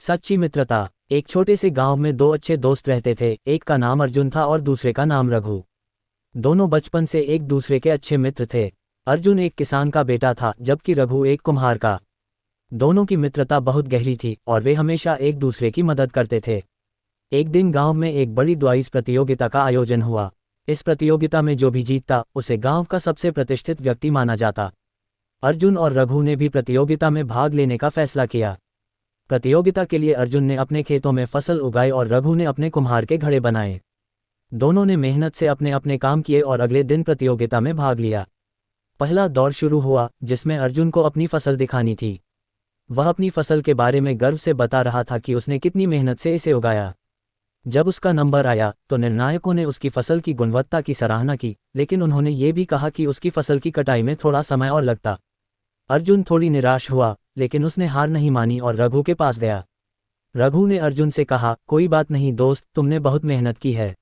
सच्ची मित्रता। एक छोटे से गांव में दो अच्छे दोस्त रहते थे, एक का नाम अर्जुन था और दूसरे का नाम रघु। दोनों बचपन से एक दूसरे के अच्छे मित्र थे। अर्जुन एक किसान का बेटा था जबकि रघु एक कुम्हार का। दोनों की मित्रता बहुत गहरी थी और वे हमेशा एक दूसरे की मदद करते थे। एक दिन गांव में एक बड़ी द्वाइस प्रतियोगिता का आयोजन हुआ। इस प्रतियोगिता में जो भी जीतता उसे गांव का सबसे प्रतिष्ठित व्यक्ति माना जाता। अर्जुन और रघु ने भी प्रतियोगिता में भाग लेने का फैसला किया। प्रतियोगिता के लिए अर्जुन ने अपने खेतों में फसल उगाई और रघु ने अपने कुम्हार के घड़े बनाए। दोनों ने मेहनत से अपने अपने काम किए और अगले दिन प्रतियोगिता में भाग लिया। पहला दौर शुरू हुआ जिसमें अर्जुन को अपनी फसल दिखानी थी। वह अपनी फसल के बारे में गर्व से बता रहा था कि उसने कितनी मेहनत से इसे उगाया। जब उसका नंबर आया तो निर्णायकों ने उसकी फसल की गुणवत्ता की सराहना की, लेकिन उन्होंने ये भी कहा कि उसकी फसल की कटाई में थोड़ा समय और लगता। अर्जुन थोड़ी निराश हुआ, लेकिन उसने हार नहीं मानी और रघु के पास गया। रघु ने अर्जुन से कहा, कोई बात नहीं दोस्त, तुमने बहुत मेहनत की है,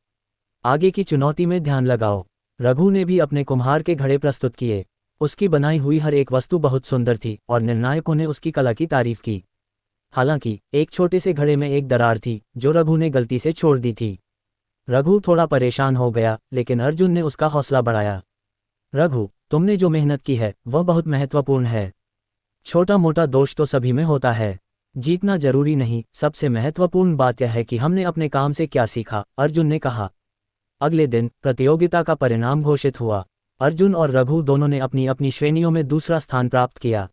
आगे की चुनौती में ध्यान लगाओ। रघु ने भी अपने कुम्हार के घड़े प्रस्तुत किए। उसकी बनाई हुई हर एक वस्तु बहुत सुंदर थी और निर्णायकों ने उसकी कला की तारीफ की। हालांकि एक छोटे से घड़े में एक दरार थी जो रघु ने गलती से छोड़ दी थी। रघु थोड़ा परेशान हो गया, लेकिन अर्जुन ने उसका हौसला बढ़ाया। रघु, तुमने जो मेहनत की है वह बहुत महत्वपूर्ण है। छोटा मोटा दोष तो सभी में होता है, जीतना जरूरी नहीं, सबसे महत्वपूर्ण बात यह है कि हमने अपने काम से क्या सीखा, अर्जुन ने कहा। अगले दिन प्रतियोगिता का परिणाम घोषित हुआ। अर्जुन और रघु दोनों ने अपनी अपनी श्रेणियों में दूसरा स्थान प्राप्त किया।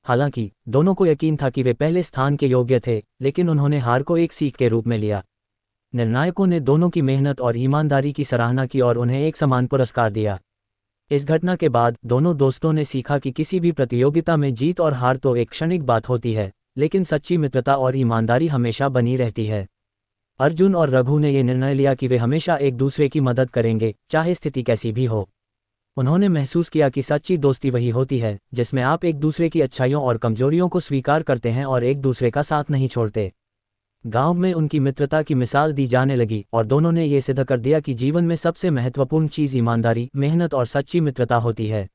हालांकि दोनों को यकीन था कि वे पहले स्थान के योग्य थे, लेकिन उन्होंने हार को एक सीख के रूप में लिया। निर्णायकों ने दोनों की मेहनत और ईमानदारी की सराहना की और उन्हें एक समान पुरस्कार दिया। इस घटना के बाद दोनों दोस्तों ने सीखा कि किसी भी प्रतियोगिता में जीत और हार तो एक क्षणिक बात होती है, लेकिन सच्ची मित्रता और ईमानदारी हमेशा बनी रहती है। अर्जुन और रघु ने यह निर्णय लिया कि वे हमेशा एक दूसरे की मदद करेंगे, चाहे स्थिति कैसी भी हो। उन्होंने महसूस किया कि सच्ची दोस्ती वही होती है जिसमें आप एक दूसरे की अच्छाइयों और कमजोरियों को स्वीकार करते हैं और एक दूसरे का साथ नहीं छोड़ते। गांव में उनकी मित्रता की मिसाल दी जाने लगी और दोनों ने ये सिद्ध कर दिया कि जीवन में सबसे महत्वपूर्ण चीज़ ईमानदारी, मेहनत और सच्ची मित्रता होती है।